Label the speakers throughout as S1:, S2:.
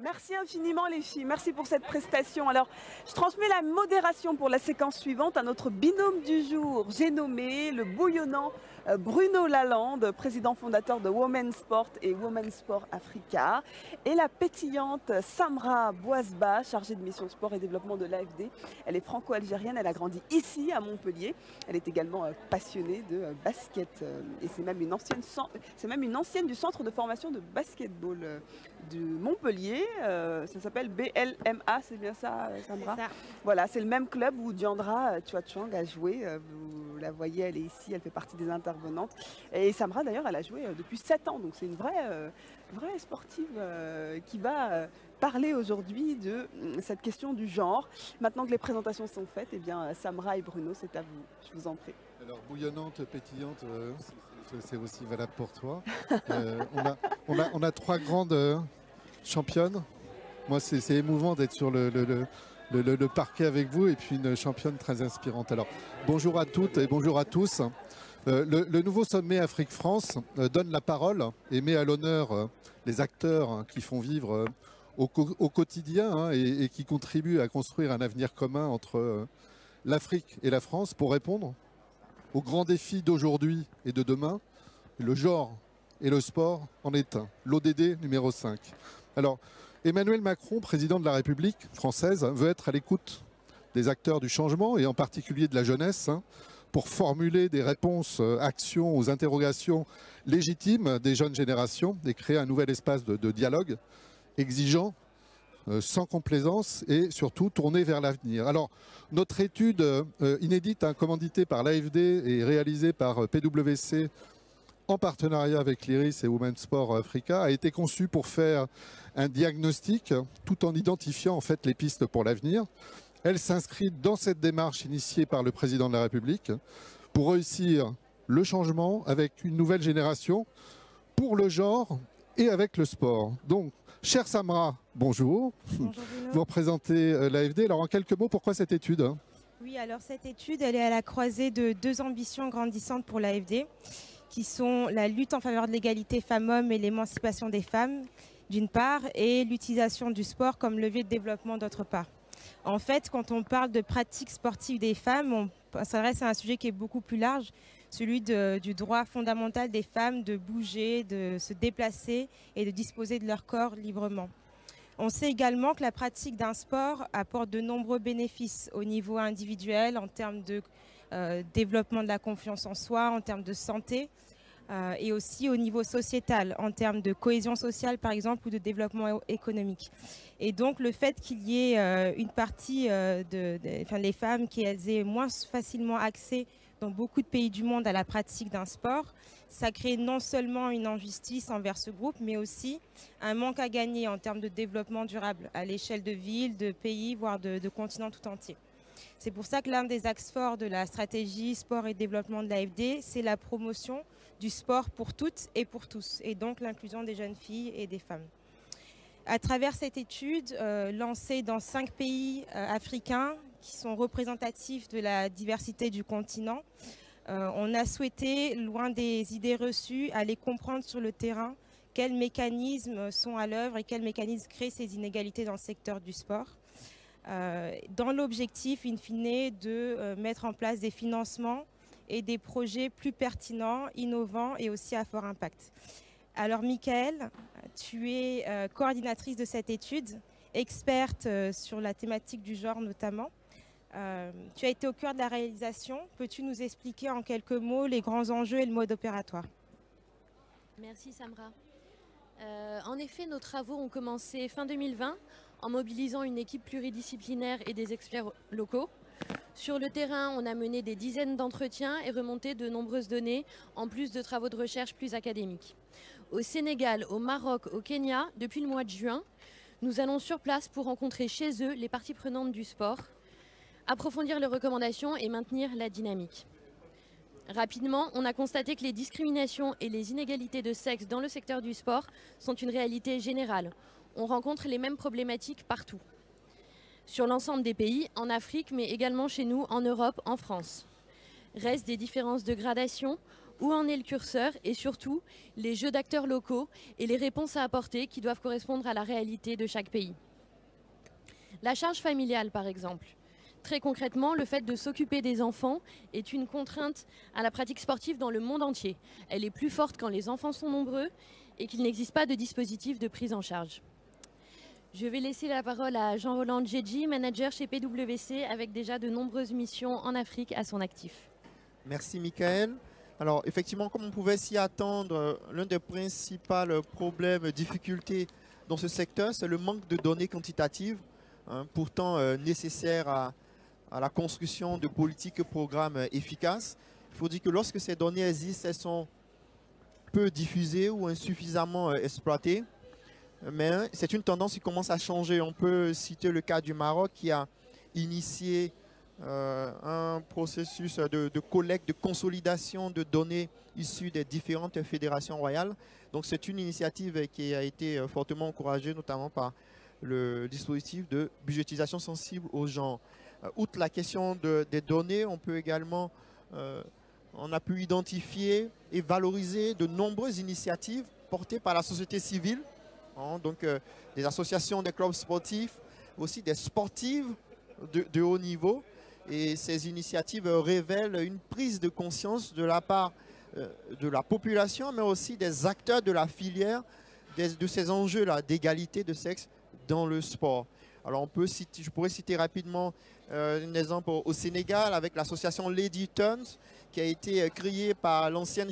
S1: Merci infiniment les filles, merci pour cette prestation. Alors, je transmets la modération pour la séquence suivante à notre binôme du jour. J'ai nommé le bouillonnant Bruno Lalande, président fondateur de Women Sport et Women Sport Africa, et la pétillante Samra Bouazba, chargée de mission sport et développement de l'AFD. Elle est franco-algérienne, elle a grandi ici à Montpellier. Elle est également passionnée de basket et c'est même une ancienne du centre de formation de basketball de Montpellier. Ça s'appelle BLMA, c'est bien ça, Samra?
S2: C'est ça.
S1: Voilà, c'est le même club où Diandra Chouachang a joué. Vous la voyez, elle est ici, elle fait partie des intervenantes. Et Samra, d'ailleurs, elle a joué depuis 7 ans. Donc c'est une vraie sportive qui va parler aujourd'hui de cette question du genre. Maintenant que les présentations sont faites, eh bien, Samra et Bruno, c'est à vous. Je vous en prie.
S3: Alors, bouillonnante, pétillante, c'est aussi valable pour toi. On a trois grandes championnes. Moi, c'est émouvant d'être sur le parquet avec vous et puis une championne très inspirante. Alors, bonjour à toutes et bonjour à tous. Le nouveau sommet Afrique-France donne la parole et met à l'honneur les acteurs qui font vivre au quotidien et qui contribuent à construire un avenir commun entre l'Afrique et la France pour répondre aux grands défis d'aujourd'hui et de demain. Le genre et le sport en est un. L'ODD numéro 5. Alors, Emmanuel Macron, président de la République française, veut être à l'écoute des acteurs du changement et en particulier de la jeunesse pour formuler des réponses, actions aux interrogations légitimes des jeunes générations et créer un nouvel espace de dialogue exigeant, sans complaisance et surtout tourné vers l'avenir. Alors, notre étude inédite, commanditée par l'AFD et réalisée par PwC en partenariat avec l'IRIS et Women Sport Africa, a été conçue pour faire un diagnostic tout en identifiant en fait les pistes pour l'avenir. Elle s'inscrit dans cette démarche initiée par le président de la République pour réussir le changement avec une nouvelle génération pour le genre et avec le sport. Donc, chère Samra, bonjour.
S2: Bonjour Bruno.
S3: Vous représentez l'AFD. Alors, en quelques mots, pourquoi cette étude?
S2: Oui, alors cette étude, elle est à la croisée de deux ambitions grandissantes pour l'AFD, qui sont la lutte en faveur de l'égalité femmes-hommes et l'émancipation des femmes, d'une part, et l'utilisation du sport comme levier de développement, d'autre part. En fait, quand on parle de pratiques sportives des femmes, on s'adresse à un sujet qui est beaucoup plus large, celui du droit fondamental des femmes de bouger, de se déplacer et de disposer de leur corps librement. On sait également que la pratique d'un sport apporte de nombreux bénéfices au niveau individuel, en termes de développement de la confiance en soi, en termes de santé, et aussi au niveau sociétal, en termes de cohésion sociale par exemple, ou de développement économique. Et donc le fait qu'il y ait une partie les femmes qui aient moins facilement accès dans beaucoup de pays du monde à la pratique d'un sport, ça crée non seulement une injustice envers ce groupe, mais aussi un manque à gagner en termes de développement durable à l'échelle de villes, de pays, voire de continents tout entiers. C'est pour ça que l'un des axes forts de la stratégie sport et développement de l'AFD, c'est la promotion du sport pour toutes et pour tous, et donc l'inclusion des jeunes filles et des femmes. À travers cette étude, lancée dans 5 pays africains qui sont représentatifs de la diversité du continent, on a souhaité, loin des idées reçues, aller comprendre sur le terrain quels mécanismes sont à l'œuvre et quels mécanismes créent ces inégalités dans le secteur du sport. Dans l'objectif, in fine, de mettre en place des financements et des projets plus pertinents, innovants et aussi à fort impact. Alors Michaëlle, tu es coordinatrice de cette étude, experte sur la thématique du genre notamment. Tu as été au cœur de la réalisation. Peux-tu nous expliquer en quelques mots les grands enjeux et le mode opératoire?
S4: Merci Samra. En effet, nos travaux ont commencé fin 2020 en mobilisant une équipe pluridisciplinaire et des experts locaux. Sur le terrain, on a mené des dizaines d'entretiens et remonté de nombreuses données, en plus de travaux de recherche plus académiques. Au Sénégal, au Maroc, au Kenya, depuis le mois de juin, nous allons sur place pour rencontrer chez eux les parties prenantes du sport, approfondir les recommandations et maintenir la dynamique. Rapidement, on a constaté que les discriminations et les inégalités de sexe dans le secteur du sport sont une réalité générale. On rencontre les mêmes problématiques partout. Sur l'ensemble des pays, en Afrique, mais également chez nous, en Europe, en France. Restent des différences de gradation Où en est le curseur et surtout les jeux d'acteurs locaux et les réponses à apporter qui doivent correspondre à la réalité de chaque pays. La charge familiale par exemple. Très concrètement, le fait de s'occuper des enfants est une contrainte à la pratique sportive dans le monde entier. Elle est plus forte quand les enfants sont nombreux et qu'il n'existe pas de dispositif de prise en charge. Je vais laisser la parole à Jean-Roland Djedji, manager chez PwC avec déjà de nombreuses missions en Afrique à son actif.
S5: Merci Michael. Alors effectivement, comme on pouvait s'y attendre, l'un des principaux problèmes, difficultés dans ce secteur, c'est le manque de données quantitatives, pourtant nécessaires à la construction de politiques et programmes efficaces. Il faut dire que lorsque ces données existent, elles sont peu diffusées ou insuffisamment exploitées. Mais c'est une tendance qui commence à changer. On peut citer le cas du Maroc qui a initié un processus de collecte, de consolidation de données issues des différentes fédérations royales. Donc c'est une initiative qui a été fortement encouragée, notamment par le dispositif de budgétisation sensible aux genres. Outre la question des données, on peut également, on a pu identifier et valoriser de nombreuses initiatives portées par la société civile, donc des associations, des clubs sportifs, aussi des sportives de haut niveau. Et ces initiatives révèlent une prise de conscience de la part de la population, mais aussi des acteurs de la filière, de ces enjeux-là d'égalité de sexe dans le sport. Alors je pourrais citer rapidement un exemple au Sénégal avec l'association Lady Turns qui a été créée par l'ancienne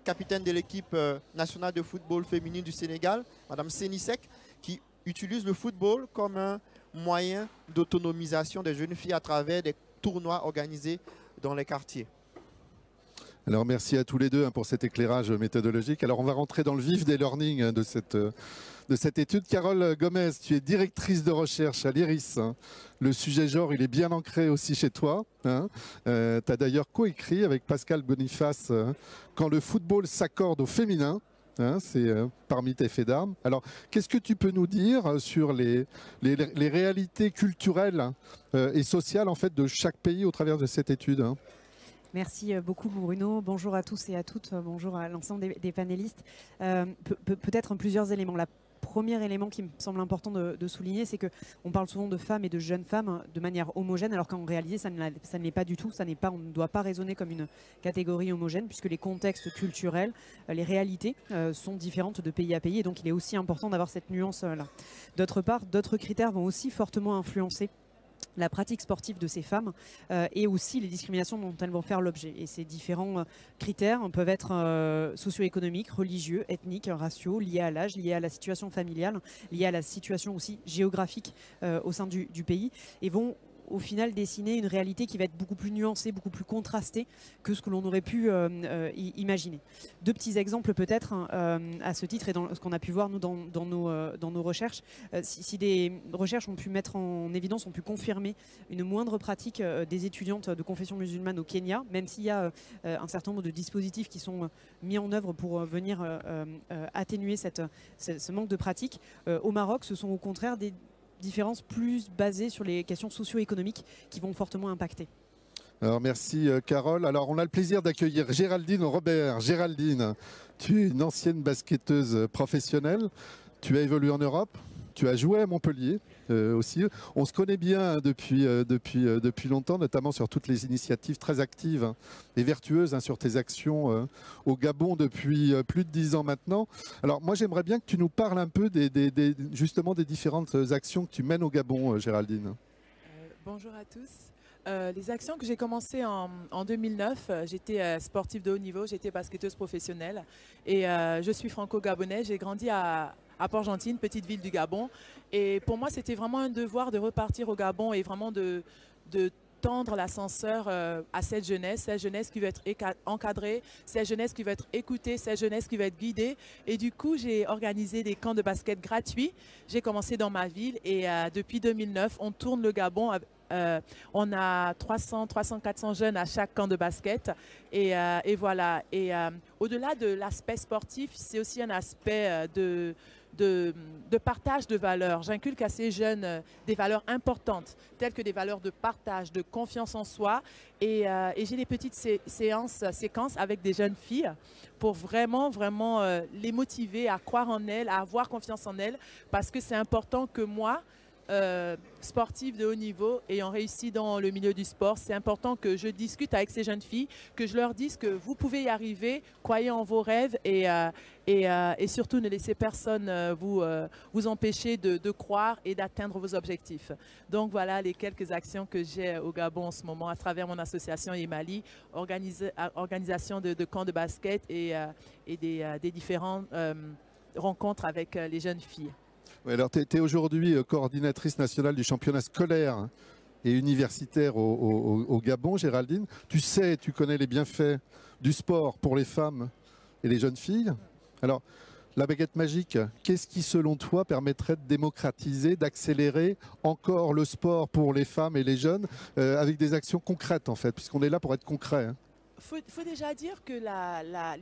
S5: capitaine de l'équipe nationale de football féminine du Sénégal, Madame Sénissek, qui utilise le football comme un moyen d'autonomisation des jeunes filles à travers des tournois organisés dans les quartiers.
S3: Alors merci à tous les deux pour cet éclairage méthodologique. Alors on va rentrer dans le vif des learnings de cette étude. Carole Gomez, tu es directrice de recherche à l'IRIS. Le sujet genre, il est bien ancré aussi chez toi. Tu as d'ailleurs coécrit avec Pascal Boniface « Quand le football s'accorde au féminin ». C'est parmi tes faits d'armes. Alors, qu'est-ce que tu peux nous dire sur les réalités culturelles et sociales en fait, de chaque pays au travers de cette étude?
S6: Merci beaucoup Bruno, bonjour à tous et à toutes, bonjour à l'ensemble des panélistes. Peut-être plusieurs éléments. Le premier élément qui me semble important de souligner, c'est qu'on parle souvent de femmes et de jeunes femmes de manière homogène, alors qu'en réalité ça ne l'est pas du tout, on ne doit pas raisonner comme une catégorie homogène, puisque les contextes culturels, les réalités sont différentes de pays à pays, et donc il est aussi important d'avoir cette nuance-là. D'autre part, d'autres critères vont aussi fortement influencer la pratique sportive de ces femmes et aussi les discriminations dont elles vont faire l'objet. Et ces différents critères peuvent être socio-économiques, religieux, ethniques, raciaux, liés à l'âge, liés à la situation familiale, liés à la situation aussi géographique au sein du pays, et vont au final dessiner une réalité qui va être beaucoup plus nuancée, beaucoup plus contrastée que ce que l'on aurait pu imaginer. Deux petits exemples peut-être à ce titre et dans ce qu'on a pu voir nous dans nos recherches. Si des recherches ont pu mettre en évidence, ont pu confirmer une moindre pratique des étudiantes de confession musulmane au Kenya, même s'il y a un certain nombre de dispositifs qui sont mis en œuvre pour venir atténuer ce manque de pratique. Au Maroc, ce sont au contraire des différences plus basées sur les questions socio-économiques qui vont fortement impacter.
S3: Alors merci Carole. Alors on a le plaisir d'accueillir Géraldine Robert. Géraldine, tu es une ancienne basketteuse professionnelle. Tu as évolué en Europe. Tu as joué à Montpellier aussi. On se connaît bien depuis longtemps, notamment sur toutes les initiatives très actives et vertueuses sur tes actions au Gabon depuis plus de 10 ans maintenant. Alors moi j'aimerais bien que tu nous parles un peu justement des différentes actions que tu mènes au Gabon, Géraldine.
S7: Bonjour à tous. Les actions que j'ai commencées en 2009, j'étais sportive de haut niveau, j'étais basketteuse professionnelle et je suis franco-gabonaise. J'ai grandi à Port-Gentil, petite ville du Gabon. Et pour moi, c'était vraiment un devoir de repartir au Gabon et vraiment de tendre l'ascenseur à cette jeunesse qui va être encadrée, cette jeunesse qui va être écoutée, cette jeunesse qui va être guidée. Et du coup, j'ai organisé des camps de basket gratuits. J'ai commencé dans ma ville et depuis 2009, on tourne le Gabon. On a 300, 400 jeunes à chaque camp de basket. Et voilà. Et au-delà de l'aspect sportif, c'est aussi un aspect de de partage de valeurs. J'inculque à ces jeunes des valeurs importantes, telles que des valeurs de partage, de confiance en soi. Et j'ai des petites séquences avec des jeunes filles pour vraiment les motiver à croire en elles, à avoir confiance en elles, parce que c'est important que moi, sportive de haut niveau, ayant réussi dans le milieu du sport, c'est important que je discute avec ces jeunes filles, que je leur dise que vous pouvez y arriver, croyez en vos rêves et surtout ne laissez personne vous empêcher de croire et d'atteindre vos objectifs. Donc voilà les quelques actions que j'ai au Gabon en ce moment à travers mon association Emali, organisation de camps de basket et des différentes rencontres avec les jeunes filles.
S3: Ouais, alors, tu es aujourd'hui coordinatrice nationale du championnat scolaire et universitaire au Gabon, Géraldine. Tu sais, tu connais les bienfaits du sport pour les femmes et les jeunes filles. Alors, la baguette magique, qu'est-ce qui, selon toi, permettrait de démocratiser, d'accélérer encore le sport pour les femmes et les jeunes avec des actions concrètes, en fait, puisqu'on est là pour être concret, hein.
S7: Faut déjà dire que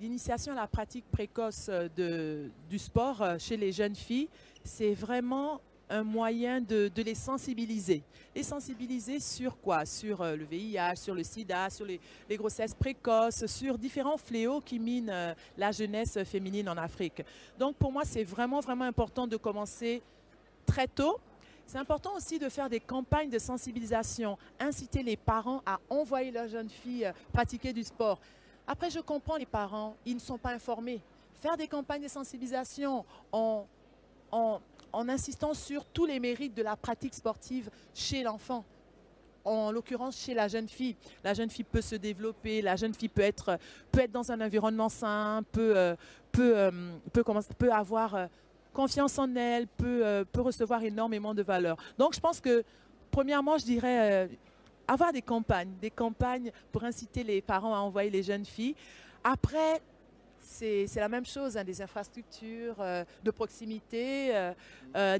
S7: l'initiation à la pratique précoce du sport chez les jeunes filles, c'est vraiment un moyen de les sensibiliser. Les sensibiliser sur quoi? Sur le VIH, sur le sida, sur les grossesses précoces, sur différents fléaux qui minent la jeunesse féminine en Afrique. Donc pour moi, c'est vraiment important de commencer très tôt. C'est important aussi de faire des campagnes de sensibilisation, inciter les parents à envoyer leurs jeunes filles pratiquer du sport. Après, je comprends les parents, ils ne sont pas informés. Faire des campagnes de sensibilisation en insistant sur tous les mérites de la pratique sportive chez l'enfant, en l'occurrence chez la jeune fille. La jeune fille peut se développer, la jeune fille peut être dans un environnement sain, peut avoir confiance en elle, peut recevoir énormément de valeur. Donc je pense que, premièrement, je dirais avoir des campagnes pour inciter les parents à envoyer les jeunes filles. Après, c'est la même chose, hein, des infrastructures de proximité,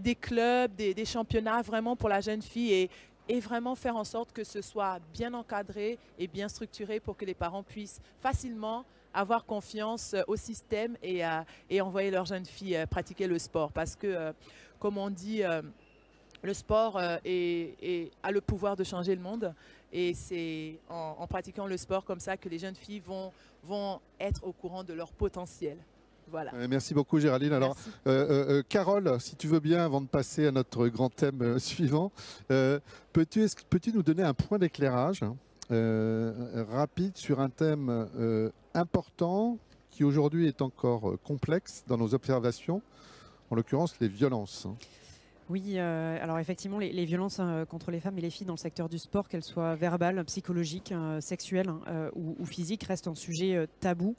S7: des clubs, des championnats vraiment pour la jeune fille et vraiment faire en sorte que ce soit bien encadré et bien structuré pour que les parents puissent facilement avoir confiance au système et envoyer leurs jeunes filles pratiquer le sport. Parce que, comme on dit, le sport a le pouvoir de changer le monde. Et c'est en pratiquant le sport comme ça que les jeunes filles vont être au courant de leur potentiel. Voilà.
S3: Merci beaucoup Géraldine. Alors, Carole, si tu veux bien, avant de passer à notre grand thème suivant, peux-tu nous donner un point d'éclairage rapide sur un thème important qui aujourd'hui est encore complexe dans nos observations, en l'occurrence les violences?
S6: Oui, alors effectivement, les violences contre les femmes et les filles dans le secteur du sport, qu'elles soient verbales, psychologiques, sexuelles ou physiques, restent un sujet tabou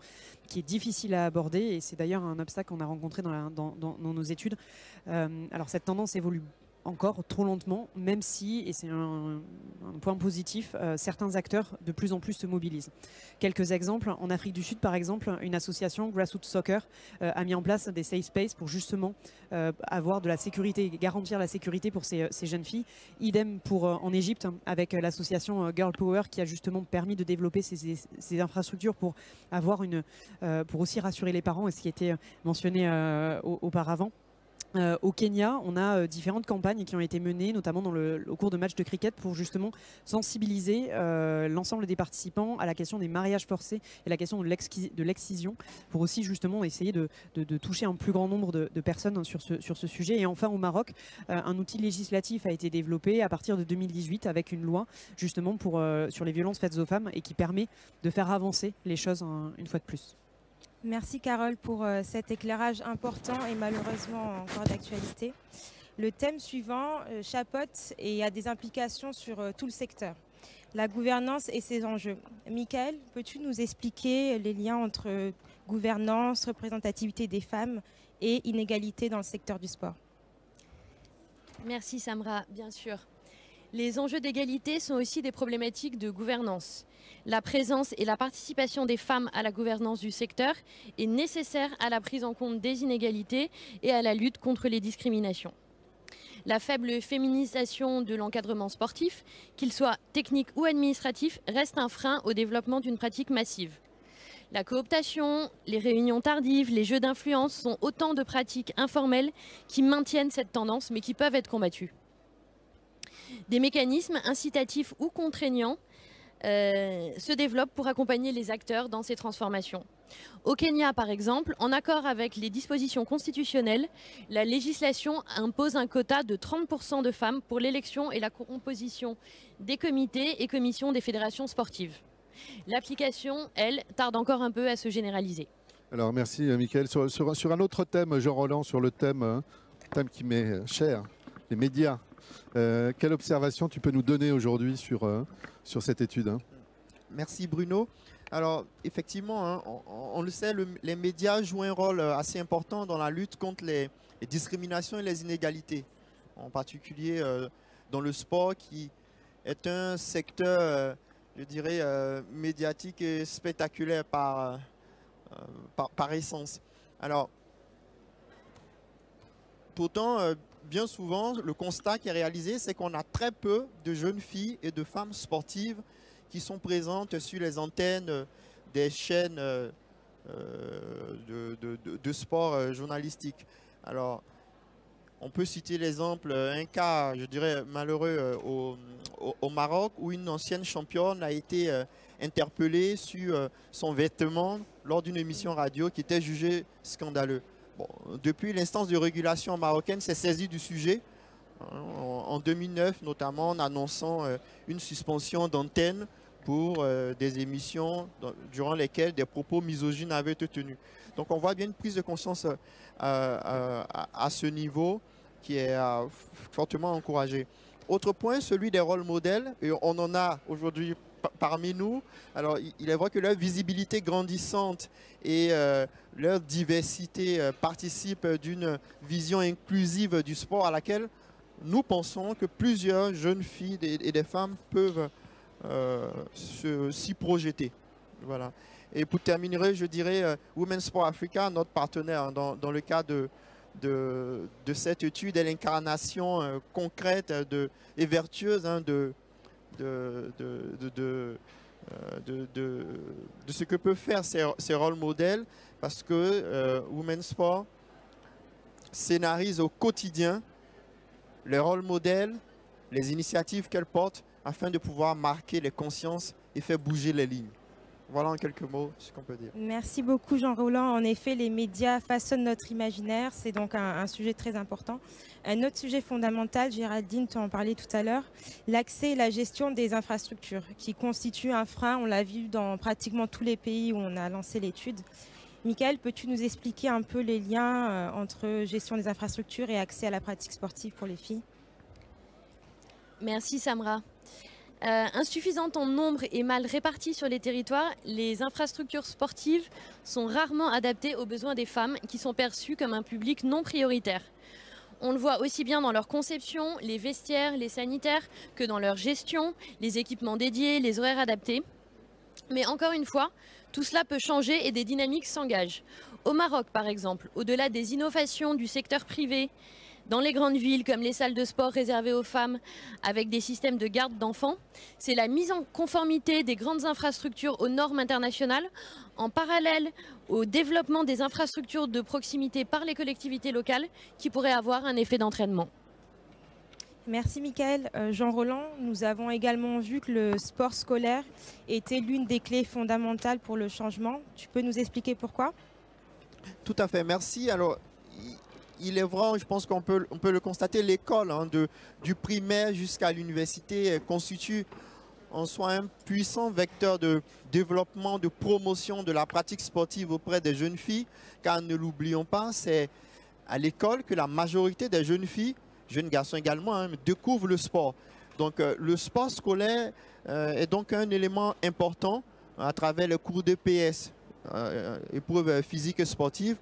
S6: qui est difficile à aborder et c'est d'ailleurs un obstacle qu'on a rencontré dans nos études. Alors cette tendance évolue encore trop lentement, même si, et c'est un point positif, certains acteurs de plus en plus se mobilisent. Quelques exemples, en Afrique du Sud par exemple, une association, Grassroots Soccer, a mis en place des safe spaces pour justement avoir de la sécurité, garantir la sécurité pour ces jeunes filles. Idem pour en Égypte avec l'association Girl Power qui a justement permis de développer ces infrastructures pour pour aussi rassurer les parents, et ce qui était mentionné auparavant. Au Kenya, on a différentes campagnes qui ont été menées, notamment au cours de matchs de cricket, pour justement sensibiliser l'ensemble des participants à la question des mariages forcés et la question de l'excision, pour aussi justement essayer de toucher un plus grand nombre de personnes sur ce sujet. Et enfin, au Maroc, un outil législatif a été développé à partir de 2018 avec une loi justement sur les violences faites aux femmes et qui permet de faire avancer les choses une fois de plus.
S2: Merci Carole pour cet éclairage important et malheureusement encore d'actualité. Le thème suivant chapeaute et a des implications sur tout le secteur. La gouvernance et ses enjeux. Michael, peux-tu nous expliquer les liens entre gouvernance, représentativité des femmes et inégalité dans le secteur du sport?
S4: Merci Samra, bien sûr. Les enjeux d'égalité sont aussi des problématiques de gouvernance. La présence et la participation des femmes à la gouvernance du secteur est nécessaire à la prise en compte des inégalités et à la lutte contre les discriminations. La faible féminisation de l'encadrement sportif, qu'il soit technique ou administratif, reste un frein au développement d'une pratique massive. La cooptation, les réunions tardives, les jeux d'influence sont autant de pratiques informelles qui maintiennent cette tendance mais qui peuvent être combattues. Des mécanismes incitatifs ou contraignants se développent pour accompagner les acteurs dans ces transformations. Au Kenya, par exemple, en accord avec les dispositions constitutionnelles, la législation impose un quota de 30% de femmes pour l'élection et la composition des comités et commissions des fédérations sportives. L'application, elle, tarde encore un peu à se généraliser.
S3: Alors merci Mickaël. Sur un autre thème, Jean-Roland, sur le thème qui m'est cher, les médias. Quelle observation tu peux nous donner aujourd'hui sur cette étude?
S5: Merci Bruno. Alors effectivement, on le sait, les médias jouent un rôle assez important dans la lutte contre les discriminations et les inégalités. En particulier dans le sport qui est un secteur, je dirais, médiatique et spectaculaire par essence. Alors, pourtant, bien souvent, le constat qui est réalisé, c'est qu'on a très peu de jeunes filles et de femmes sportives qui sont présentes sur les antennes des chaînes de sport journalistique. Alors, on peut citer l'exemple, un cas, je dirais, malheureux au Maroc, où une ancienne championne a été interpellée sur son vêtement lors d'une émission radio qui était jugée scandaleux. Bon, depuis, l'instance de régulation marocaine s'est saisie du sujet, en 2009 notamment, en annonçant une suspension d'antenne pour des émissions durant lesquelles des propos misogynes avaient été tenus. Donc on voit bien une prise de conscience à ce niveau qui est fortement encouragée. Autre point, celui des rôles modèles, et on en a aujourd'hui parmi nous. Alors il est vrai que leur visibilité grandissante et leur diversité participent d'une vision inclusive du sport à laquelle nous pensons que plusieurs jeunes filles et des femmes peuvent s'y projeter. Voilà. Et pour terminer, je dirais Women Sport Africa, notre partenaire dans le cadre de cette étude, est l'incarnation concrète et vertueuse de ce que peuvent faire ces rôles modèles, parce que Women Sport scénarise au quotidien les rôles modèles, les initiatives qu'elle porte, afin de pouvoir marquer les consciences et faire bouger les lignes. Voilà en quelques mots ce qu'on peut dire.
S2: Merci beaucoup Jean-Roland. En effet, les médias façonnent notre imaginaire. C'est donc un sujet très important. Un autre sujet fondamental, Géraldine, tu en parlais tout à l'heure, l'accès et la gestion des infrastructures, qui constituent un frein, on l'a vu dans pratiquement tous les pays où on a lancé l'étude. Mickaël, peux-tu nous expliquer un peu les liens entre gestion des infrastructures et accès à la pratique sportive pour les filles?
S4: Merci Samra. Insuffisantes en nombre et mal réparties sur les territoires, les infrastructures sportives sont rarement adaptées aux besoins des femmes qui sont perçues comme un public non prioritaire. On le voit aussi bien dans leur conception, les vestiaires, les sanitaires, que dans leur gestion, les équipements dédiés, les horaires adaptés. Mais encore une fois, tout cela peut changer et des dynamiques s'engagent. Au Maroc, par exemple, au-delà des innovations du secteur privé, dans les grandes villes comme les salles de sport réservées aux femmes avec des systèmes de garde d'enfants, c'est la mise en conformité des grandes infrastructures aux normes internationales en parallèle au développement des infrastructures de proximité par les collectivités locales qui pourrait avoir un effet d'entraînement.
S2: Merci Mickaël. Jean-Roland, nous avons également vu que le sport scolaire était l'une des clés fondamentales pour le changement. Tu peux nous expliquer pourquoi?
S5: Tout à fait, merci. Alors, il est vrai, je pense qu'on peut le constater, l'école, du primaire jusqu'à l'université, constitue en soi un puissant vecteur de développement, de promotion de la pratique sportive auprès des jeunes filles, car ne l'oublions pas, c'est à l'école que la majorité des jeunes filles, jeunes garçons également, découvrent le sport. Donc le sport scolaire est donc un élément important à travers les cours d'EPS, épreuves physiques et sportives,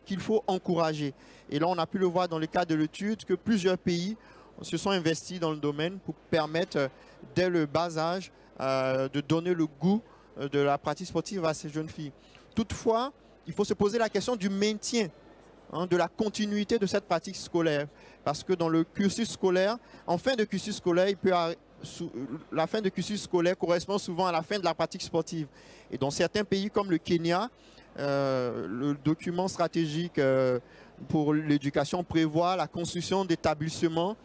S5: qu'il faut encourager. Et là, on a pu le voir dans le cadre de l'étude que plusieurs pays se sont investis dans le domaine pour permettre, dès le bas âge, de donner le goût de la pratique sportive à ces jeunes filles. Toutefois, il faut se poser la question du maintien, de la continuité de cette pratique scolaire. Parce que dans le cursus scolaire, en fin de cursus scolaire, il peut la fin de cursus scolaire correspond souvent à la fin de la pratique sportive. Et dans certains pays comme le Kenya, le document stratégique pour l'éducation prévoit la construction d'établissements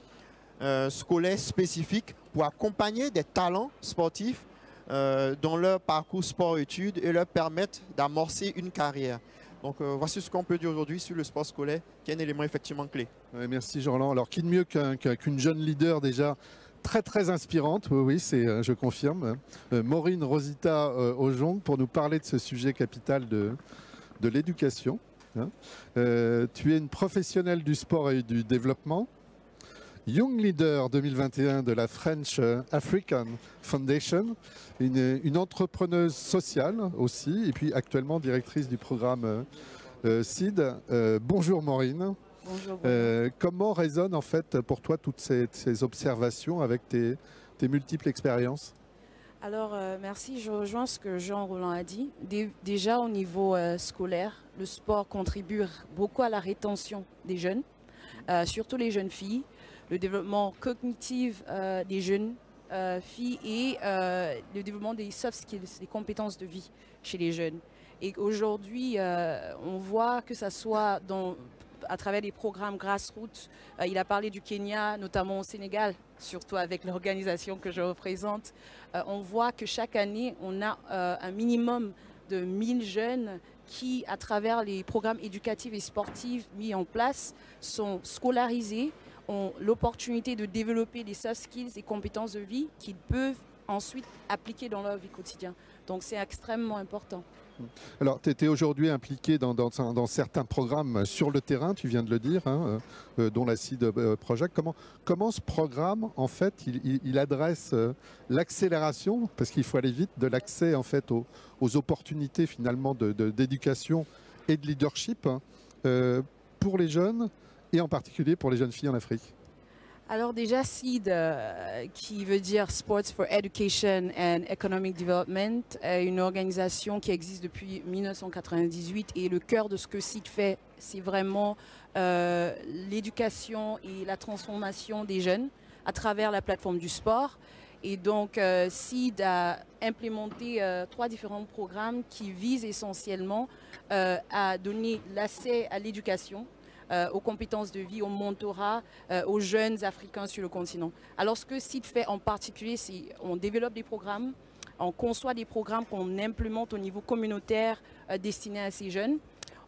S5: scolaires spécifiques pour accompagner des talents sportifs dans leur parcours sport-études et leur permettre d'amorcer une carrière. Donc voici ce qu'on peut dire aujourd'hui sur le sport scolaire, qui est un élément effectivement clé.
S3: Ouais, merci Jean-Laurent. Alors qui de mieux qu'une jeune leader déjà très inspirante, oui, je confirme, Maureen Rosita Ojong, pour nous parler de ce sujet capital de l'éducation. Hein. Tu es une professionnelle du sport et du développement, Young Leader 2021 de la French African Foundation, une entrepreneuse sociale aussi, et puis actuellement directrice du programme SEED. Bonjour Maureen.
S8: Bonjour.
S3: Comment résonnent en fait pour toi toutes ces observations avec tes multiples expériences?
S8: Alors merci, je rejoins ce que Jean-Roland a dit. Déjà au niveau scolaire, le sport contribue beaucoup à la rétention des jeunes, surtout les jeunes filles, le développement cognitif des jeunes filles et le développement des soft skills, des compétences de vie chez les jeunes. Et aujourd'hui, on voit que ça soit à travers des programmes grassroots. Il a parlé du Kenya, notamment au Sénégal, surtout avec l'organisation que je représente. On voit que chaque année, on a un minimum de 1000 jeunes qui, à travers les programmes éducatifs et sportifs mis en place, sont scolarisés, ont l'opportunité de développer des soft skills et compétences de vie qu'ils peuvent ensuite appliquer dans leur vie quotidienne. Donc c'est extrêmement important.
S3: Alors, tu étais aujourd'hui impliqué dans certains programmes sur le terrain, tu viens de le dire, hein, dont la SEED Project. Comment ce programme, en fait, il adresse l'accélération, parce qu'il faut aller vite, de l'accès en fait aux opportunités finalement d'éducation et de leadership pour les jeunes et en particulier pour les jeunes filles en Afrique?
S8: Alors déjà, SEED, qui veut dire Sports for Education and Economic Development, est une organisation qui existe depuis 1998 et le cœur de ce que SEED fait, c'est vraiment l'éducation et la transformation des jeunes à travers la plateforme du sport. Et donc, SEED a implémenté 3 différents programmes qui visent essentiellement à donner l'accès à l'éducation, aux compétences de vie, au mentorat, aux jeunes Africains sur le continent. Alors ce que SEED fait en particulier, c'est qu'on développe des programmes, on conçoit des programmes qu'on implémente au niveau communautaire destinés à ces jeunes.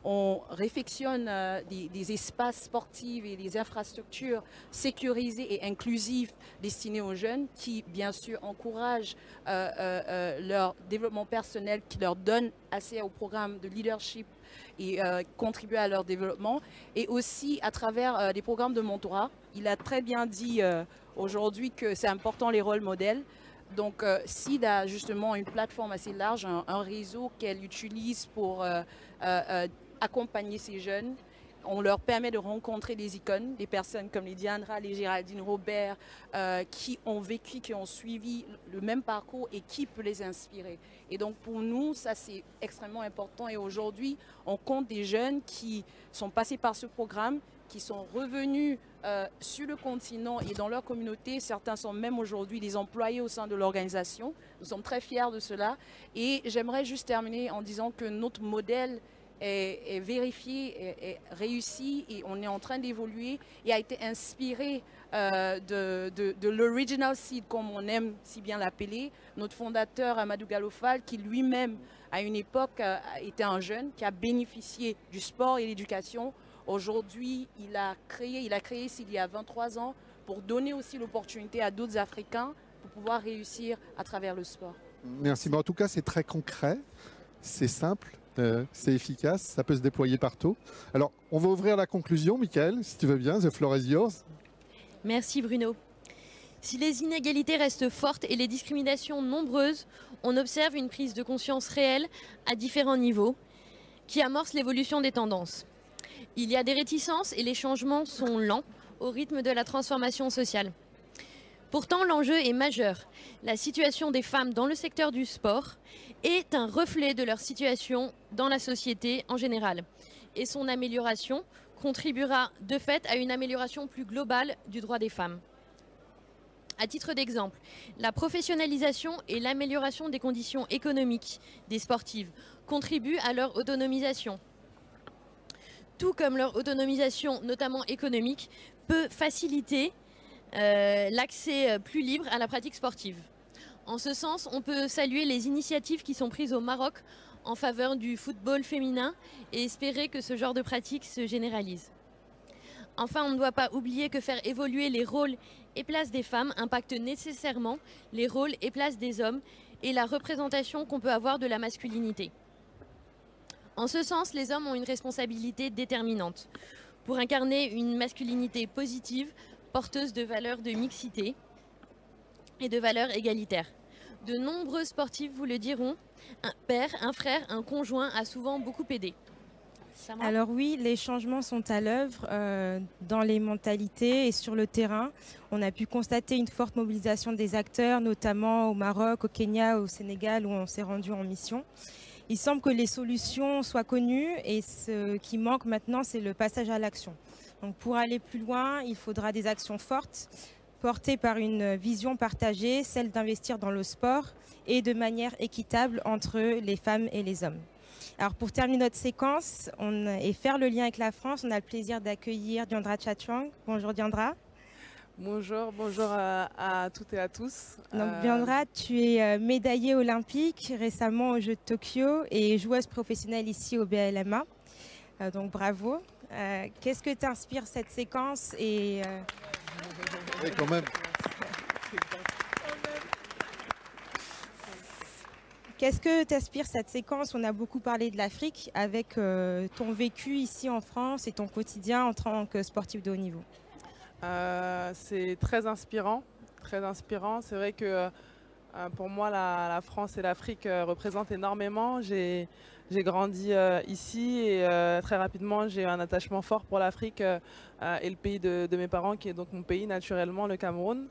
S8: On réfectionne des espaces sportifs et des infrastructures sécurisées et inclusives destinées aux jeunes qui, bien sûr, encouragent leur développement personnel, qui leur donnent accès au programme de leadership et contribuer à leur développement. Et aussi à travers des programmes de mentorat. Il a très bien dit aujourd'hui que c'est important les rôles modèles. Donc SEED a justement une plateforme assez large, un réseau qu'elle utilise pour accompagner ces jeunes. On leur permet de rencontrer des icônes, des personnes comme les Diandra, les Géraldine Robert, qui ont vécu, qui ont suivi le même parcours et qui peut les inspirer. Et donc pour nous, ça c'est extrêmement important. Et aujourd'hui, on compte des jeunes qui sont passés par ce programme, qui sont revenus sur le continent et dans leur communauté. Certains sont même aujourd'hui des employés au sein de l'organisation. Nous sommes très fiers de cela. Et j'aimerais juste terminer en disant que notre modèle est vérifié, est réussi et on est en train d'évoluer et a été inspiré de l'original SEED, comme on aime si bien l'appeler. Notre fondateur Amadou Gallo Fall, qui lui-même à une époque était un jeune qui a bénéficié du sport et de l'éducation. Aujourd'hui, il a créé SEED il y a 23 ans pour donner aussi l'opportunité à d'autres Africains pour pouvoir réussir à travers le sport.
S3: Merci, mais en tout cas c'est très concret, c'est simple. C'est efficace, ça peut se déployer partout. Alors, on va ouvrir la conclusion, Michael, si tu veux bien. The floor is yours.
S4: Merci Bruno. Si les inégalités restent fortes et les discriminations nombreuses, on observe une prise de conscience réelle à différents niveaux qui amorce l'évolution des tendances. Il y a des réticences et les changements sont lents au rythme de la transformation sociale. Pourtant, l'enjeu est majeur. La situation des femmes dans le secteur du sport est un reflet de leur situation dans la société en général. Et son amélioration contribuera de fait à une amélioration plus globale du droit des femmes. À titre d'exemple, la professionnalisation et l'amélioration des conditions économiques des sportives contribuent à leur autonomisation. Tout comme leur autonomisation, notamment économique, peut faciliter l'accès plus libre à la pratique sportive. En ce sens, on peut saluer les initiatives qui sont prises au Maroc en faveur du football féminin et espérer que ce genre de pratique se généralise. Enfin, on ne doit pas oublier que faire évoluer les rôles et places des femmes impacte nécessairement les rôles et places des hommes et la représentation qu'on peut avoir de la masculinité. En ce sens, les hommes ont une responsabilité déterminante pour incarner une masculinité positive, porteuse de valeurs de mixité et de valeurs égalitaires. De nombreux sportifs vous le diront, un père, un frère, un conjoint a souvent beaucoup aidé.
S2: Alors oui, les changements sont à l'œuvre dans les mentalités et sur le terrain. On a pu constater une forte mobilisation des acteurs, notamment au Maroc, au Kenya, au Sénégal, où on s'est rendu en mission. Il semble que les solutions soient connues et ce qui manque maintenant, c'est le passage à l'action. Donc pour aller plus loin, il faudra des actions fortes, portées par une vision partagée, celle d'investir dans le sport et de manière équitable entre les femmes et les hommes. Alors pour terminer notre séquence et faire le lien avec la France, on a le plaisir d'accueillir Diandra Chatwang. Bonjour Diandra.
S9: Bonjour, bonjour à toutes et à tous.
S2: Donc Diandra, tu es médaillée olympique récemment aux Jeux de Tokyo et joueuse professionnelle ici au BLMA. Donc bravo. Qu'est-ce que t'inspire cette séquence et
S3: Oui, quand même.
S2: Qu'est-ce que t'inspire cette séquence? On a beaucoup parlé de l'Afrique avec ton vécu ici en France et ton quotidien en tant que sportif de haut niveau.
S9: C'est très inspirant, très inspirant. C'est vrai que pour moi, la France et l'Afrique représentent énormément. J'ai grandi ici et très rapidement, j'ai un attachement fort pour l'Afrique et le pays de mes parents, qui est donc mon pays naturellement, le Cameroun.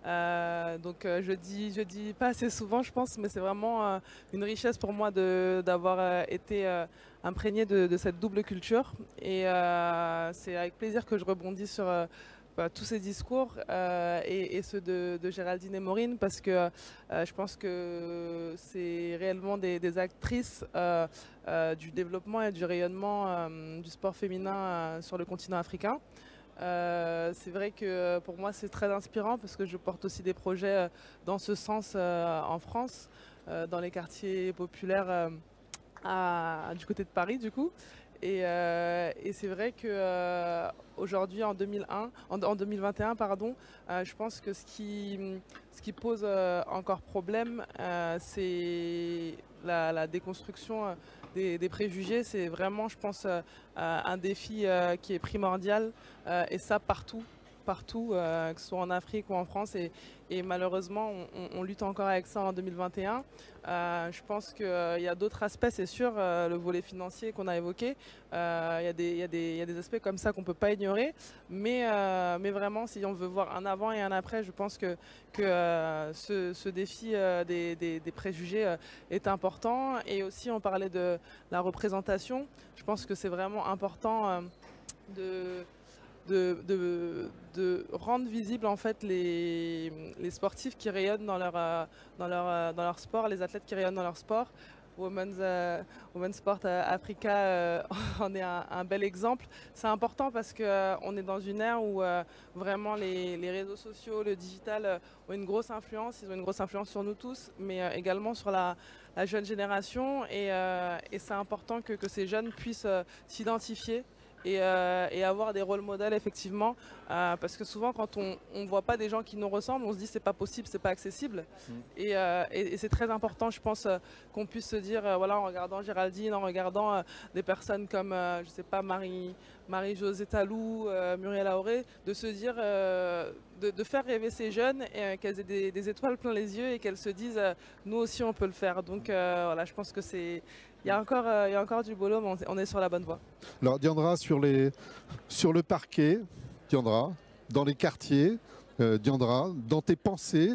S9: Donc je dis pas assez souvent, je pense, mais c'est vraiment une richesse pour moi d'avoir été imprégné de cette double culture. Et c'est avec plaisir que je rebondis sur tous ces discours et ceux de Géraldine et Maureen, parce que je pense que c'est réellement des actrices du développement et du rayonnement du sport féminin sur le continent africain. C'est vrai que pour moi c'est très inspirant parce que je porte aussi des projets dans ce sens en France, dans les quartiers populaires du côté de Paris du coup. Et c'est vrai que aujourd'hui en 2021, pardon, je pense que ce qui pose encore problème, c'est la déconstruction des préjugés. C'est vraiment, je pense, un défi qui est primordial et ça partout, que ce soit en Afrique ou en France. Et malheureusement, on lutte encore avec ça en 2021. Je pense qu'il y a d'autres aspects, c'est sûr, le volet financier qu'on a évoqué. Il y a des aspects comme ça qu'on ne peut pas ignorer. Mais vraiment, si on veut voir un avant et un après, je pense que ce défi des préjugés est important. Et aussi, on parlait de la représentation. Je pense que c'est vraiment important de rendre visible en fait les sportifs qui rayonnent dans leur sport, les athlètes qui rayonnent dans leur sport. Women's Sport Africa en est un bel exemple. C'est important parce qu'on est dans une ère où vraiment les réseaux sociaux, le digital ont une grosse influence. Ils ont une grosse influence sur nous tous, mais également sur la jeune génération. Et c'est important que ces jeunes puissent s'identifier et avoir des rôles modèles effectivement, parce que souvent quand on ne voit pas des gens qui nous ressemblent, on se dit c'est pas possible, c'est pas accessible. Et c'est très important, je pense, qu'on puisse se dire, voilà, en regardant Géraldine, en regardant des personnes comme, je sais pas, Marie-Josée Talou, Muriel Aoré, de se dire, de faire rêver ces jeunes, et qu'elles aient des étoiles plein les yeux et qu'elles se disent, nous aussi on peut le faire. Donc voilà, je pense que c'est... Il y a encore du boulot, mais on est sur la bonne voie.
S3: Alors Diandra, sur le parquet, Diandra, dans les quartiers, Diandra, dans tes pensées,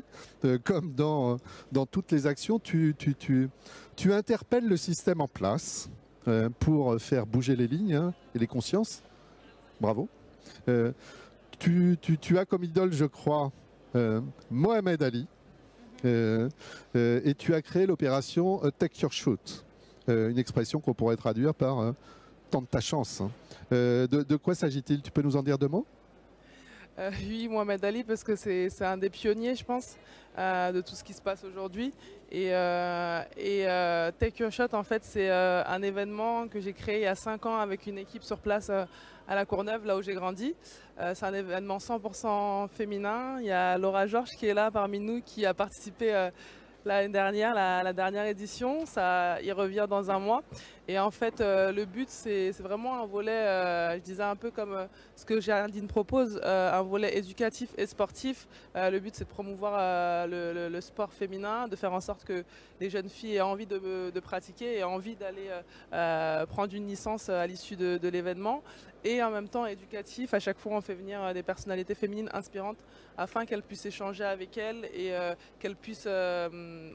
S3: comme dans toutes les actions, tu interpelles le système en place pour faire bouger les lignes et les consciences. Bravo. Tu as comme idole, je crois, Mohamed Ali. Et tu as créé l'opération Take Your Shot, une expression qu'on pourrait traduire par tente ta chance. De quoi s'agit-il? Tu peux nous en dire 2 mots?
S9: Oui, Mohamed Ali, parce que c'est un des pionniers, je pense, de tout ce qui se passe aujourd'hui. Et Take Your Shot, en fait, c'est un événement que j'ai créé il y a 5 ans avec une équipe sur place à La Courneuve, là où j'ai grandi. C'est un événement 100% féminin. Il y a Laura Georges qui est là parmi nous, qui a participé l'année dernière, la dernière édition. Il revient dans un mois. Et en fait, le but, c'est vraiment un volet, je disais un peu comme ce que Géraldine propose, un volet éducatif et sportif. Le but, c'est de promouvoir le sport féminin, de faire en sorte que les jeunes filles aient envie de pratiquer et envie d'aller prendre une licence à l'issue de l'événement. Et en même temps éducatif, à chaque fois on fait venir des personnalités féminines inspirantes afin qu'elles puissent échanger avec elles et qu'elles puissent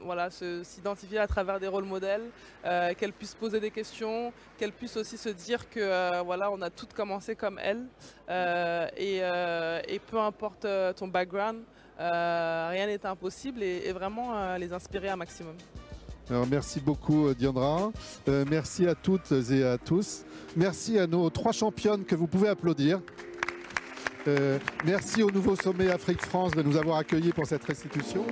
S9: voilà, s'identifier à travers des rôles modèles, qu'elles puissent poser des questions, qu'elles puissent aussi se dire que voilà, on a toutes commencé comme elles et peu importe ton background, rien n'est impossible et vraiment les inspirer un maximum.
S3: Alors, merci beaucoup Diandra, merci à toutes et à tous, merci à nos 3 championnes que vous pouvez applaudir, merci au nouveau sommet Afrique-France de nous avoir accueillis pour cette restitution.